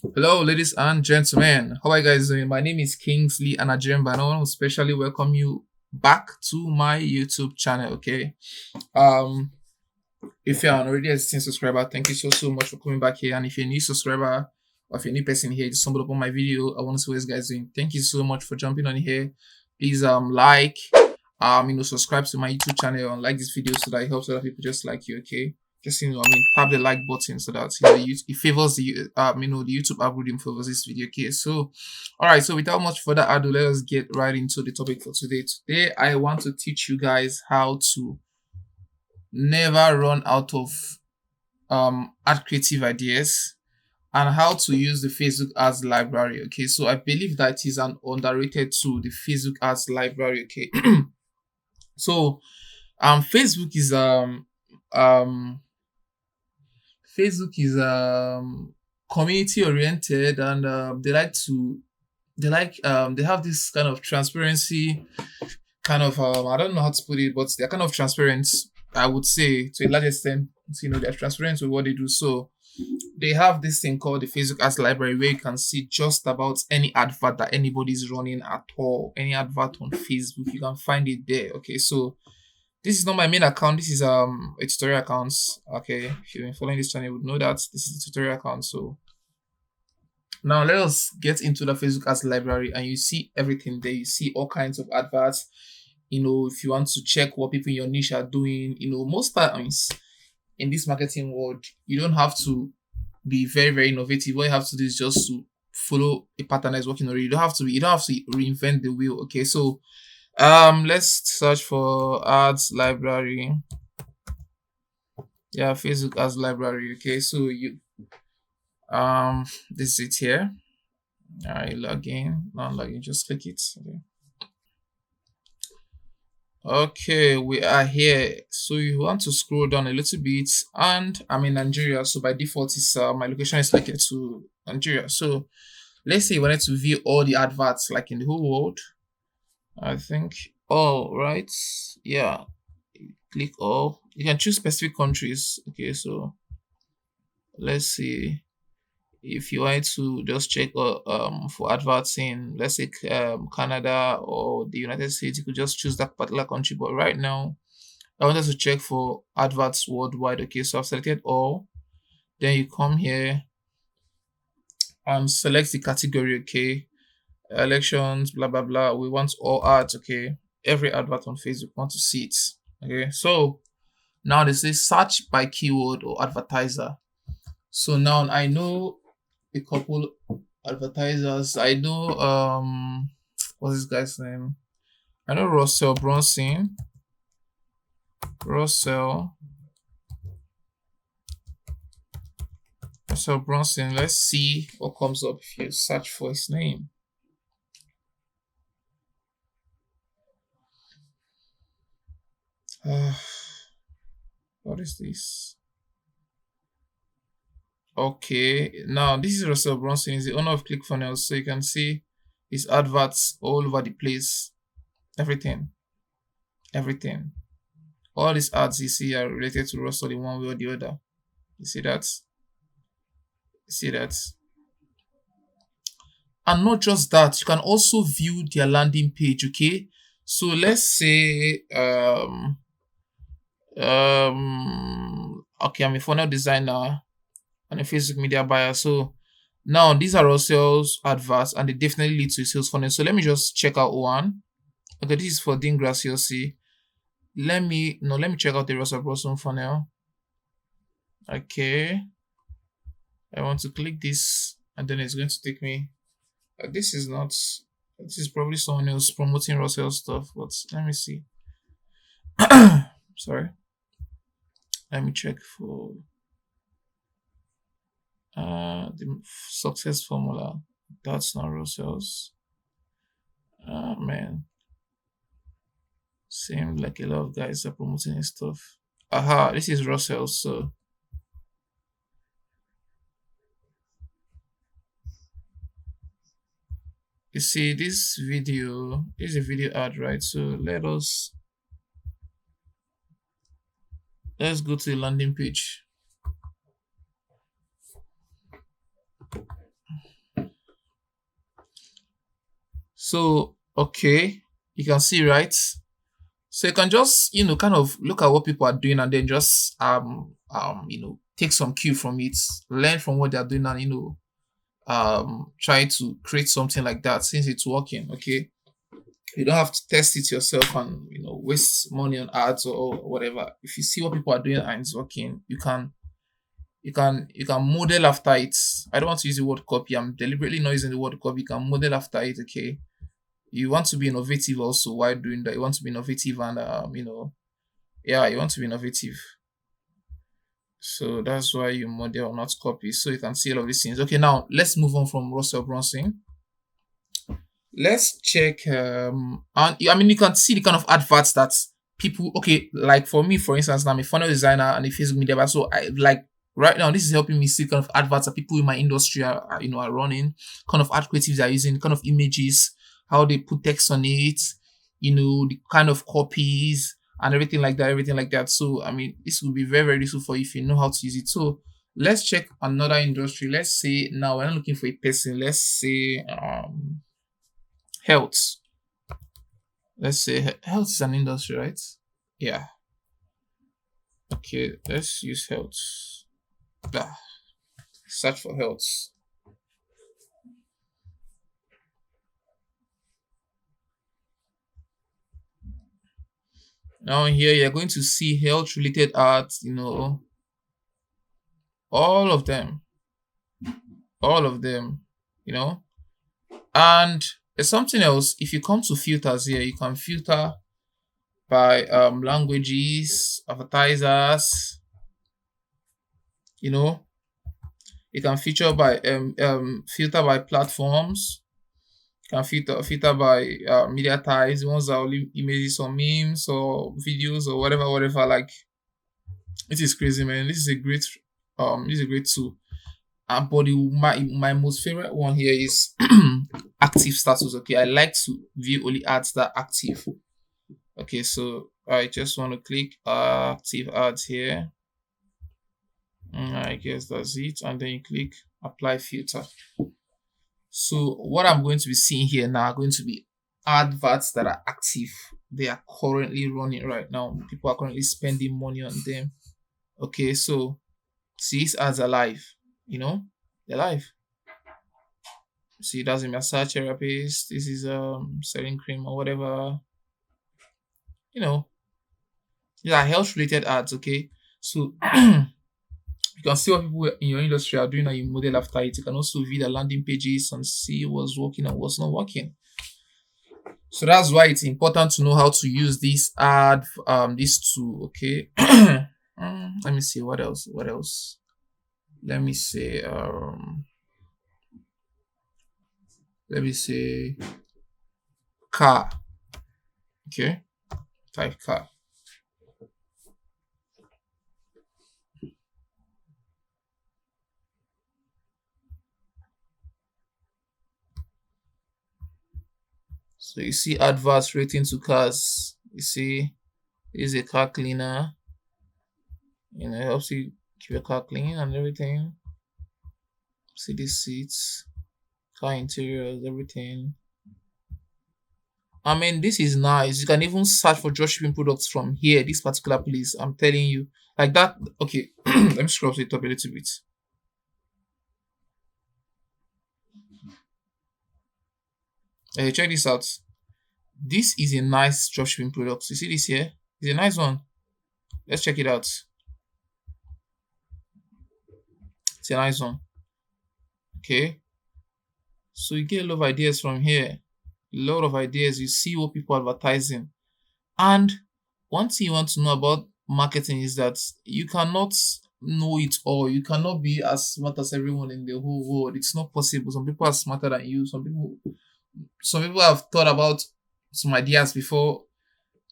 Hello, ladies and gentlemen. How are you guys doing? My name is Kingsley Anajemba, and I want to specially welcome you back to my YouTube channel. Okay. Um, if you're an already existing subscriber, thank you so much for coming back here. And if you're a new subscriber or if you're a new person here, just stumbled upon my video, I want to see what you guys doing. Thank you so much for jumping on here. Please like subscribe to my YouTube channel and like this video so that it helps other people just like you. Okay, just tap the like button so that it favors the YouTube algorithm favors this video. Okay, so all right, so without much further ado, let us get right into the topic for today. Today I want to teach you guys how to never run out of art creative ideas and how to use the Facebook Ads library. Okay, so I believe that is an underrated tool, the Facebook Ads library. Okay, so Facebook is um community oriented, and they have this kind of transparency, kind of I don't know how to put it, but they're kind of transparent, I would say, to a large extent. They're transparent with what they do. So they have this thing called the Facebook Ads Library where you can see just about any advert that anybody's running at all, any advert on Facebook, you can find it there. Okay, so this is not my main account. This is a tutorial account. Okay, if you've been following this channel, you would know that this is a tutorial account. So now let us get into the Facebook Ads Library, and you see everything there. You see all kinds of adverts. If you want to check what people in your niche are doing, most times in this marketing world, you don't have to be very, very innovative. What you have to do is just to follow a pattern that's working already. You don't have to reinvent the wheel. Okay, so let's search for ads library. Yeah, Facebook ads library. Okay, so this is it here. All right, log in. Not log in, just click it. Okay, we are here. So you want to scroll down a little bit, and I'm in Nigeria, so by default, it's my location is selected to Nigeria. So let's say you wanted to view all the adverts like in the whole world. I think all right. Yeah, click all. You can choose specific countries. Okay, so let's see. If you wanted to just check for adverts in, let's say, Canada or the United States, you could just choose that particular country. But right now, I wanted to check for adverts worldwide. Okay, so I've selected all. Then you come here and select the category. Okay, elections, blah blah blah. We want all ads. Okay, every advert on Facebook, want to see it. Okay, so now they say search by keyword or advertiser. So now I know a couple advertisers. I know what's this guy's name? I know Russell Brunson. Russell Brunson. Let's see what comes up if you search for his name. What is this? Okay, now this is Russell Brunson. He's the owner of ClickFunnels, so you can see his adverts all over the place. Everything. All these ads you see are related to Russell in one way or the other. You see that? And not just that, you can also view their landing page. Okay, so let's say okay, I'm a funnel designer and a Facebook media buyer. So now these are all sales adverts and they definitely lead to a sales funnel. So let me just check out one. Okay, this is for Dean Graciosi. Let me check out the Russell Brunson funnel. Okay, I want to click this and then it's going to take me. This is probably someone else promoting Russell stuff, but let me see. Sorry. Let me check for the success formula. That's not Russell's. Man. Seems like a lot of guys are promoting his stuff. Aha, this is Russell. So you see this video is a video ad, right? So let's go to the landing page. So okay, you can see, right? So you can just, kind of look at what people are doing and then just take some cue from it, learn from what they are doing, and try to create something like that since it's working. Okay. You don't have to test it yourself and waste money on ads or whatever. If you see what people are doing and it's working, you can model after it. I don't want to use the word copy. I'm deliberately not using the word copy. You can model after it. Okay. You want to be innovative also while doing that. You want to be innovative and yeah, you want to be innovative. So that's why you model, not copy. So you can see all of these things. Okay, now let's move on from Russell Brunson. Let's check. And I mean, you can see the kind of adverts that people. Okay, like for me, for instance, now I'm a funnel designer and a Facebook media. So I like right now. This is helping me see kind of adverts that people in my industry are running. Kind of ad creatives are using. Kind of images, how they put text on it. The kind of copies and everything like that. Everything like that. So I mean, this will be very very useful for you if you know how to use it. So let's check another industry. Let's say now we're not looking for a person. Let's say health. Let's say health is an industry, right? Yeah. Okay, let's use health. Ah, search for health. Now here you're going to see health related ads, all of them. All of them, you know. And there's something else. If you come to filters here, you can filter by languages, advertisers, you know. You can filter by platforms. Can filter by media types, the ones that only images or memes or videos or whatever. Like it is crazy, man. This is a great tool. But my most favorite one here is active status. Okay, I like to view only ads that are active. Okay, so I just want to click active ads here. I guess that's it, and then you click apply filter. So what I'm going to be seeing here now are going to be adverts that are active. They are currently running right now. People are currently spending money on them. Okay, so see these ads are live. They're live. See, that's a massage therapist. This is selling cream or whatever. You know, these are health related ads. Okay, so you can see what people in your industry are doing and you model after it. You can also view the landing pages and see what's working and what's not working. So that's why it's important to know how to use this tool. Okay. Let me see what else. What else? Let me say car. Okay. Type car. So you see adverts rating to cars. You see, this is a car cleaner. It helps you keep your car clean and everything. See these seats, car interiors, everything. I mean, this is nice. You can even search for dropshipping products from here, this particular place. I'm telling you. Like that. Okay, let me scroll it up a little bit. Hey, check this out. This is a nice dropshipping product. You see this here? It's a nice one. Let's check it out. It's a nice one. Okay. So you get a lot of ideas from here. A lot of ideas. You see what people are advertising. And one thing you want to know about marketing is that you cannot know it all. You cannot be as smart as everyone in the whole world. It's not possible. Some people are smarter than you. Some people have thought about some ideas before,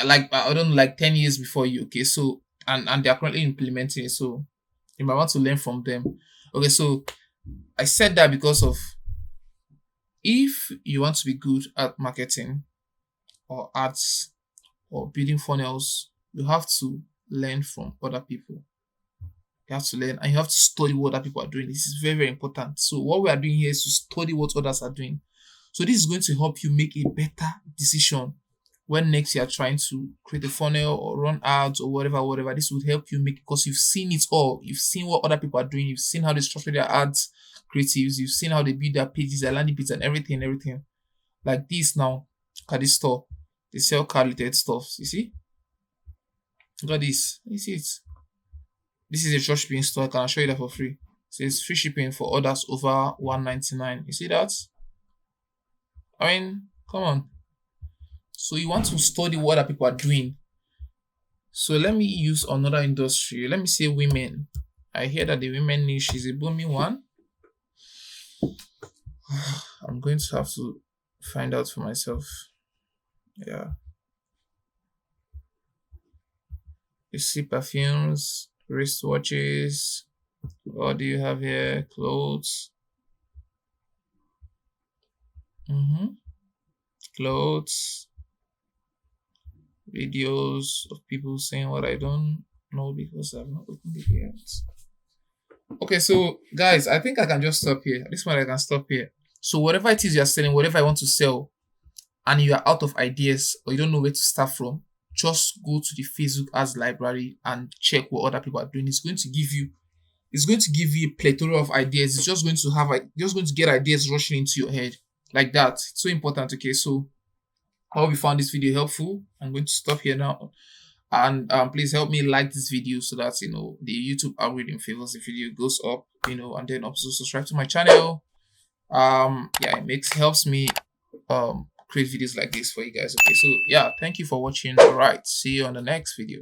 like I don't know, like 10 years before you. Okay, so and they are currently implementing it. So you might want to learn from them. Okay, so I said that because of if you want to be good at marketing or ads or building funnels, you have to learn from other people. You have to learn and you have to study what other people are doing. This is very, very important. So what we are doing here is to study what others are doing. So this is going to help you make a better decision when next you are trying to create a funnel or run ads or whatever. This would help you make, because you've seen it all. You've seen what other people are doing. You've seen how they structure their ads creatives. You've seen how they build their pages, their landing pages, and everything. Like this now. Look at this store. They sell car related stuff. You see? Look at this. You see it? This is a dropshipping store. I can show you that for free. It says free shipping for orders over 199. You see that? I mean, come on. So you want to study what other people are doing. So let me use another industry. Let me say women. I hear that the women niche is a booming one. I'm going to have to find out for myself. Yeah. You see perfumes, wristwatches. What do you have here? Clothes. Clothes. Videos of people saying what I don't know because I've not opened it yet. Okay, so guys, I think I can just stop here. At this point, I can stop here. So whatever it is you're selling, whatever I want to sell, and you are out of ideas or you don't know where to start from, just go to the Facebook ads library and check what other people are doing. It's going to give you a plethora of ideas. It's just going to just going to get ideas rushing into your head like that. It's so important. Okay, so I hope you found this video helpful. I'm going to stop here now. And please help me like this video so that the YouTube algorithm favors the video, goes up, and then also subscribe to my channel. Yeah, it helps me create videos like this for you guys. Okay, so yeah, thank you for watching. All right, see you on the next video.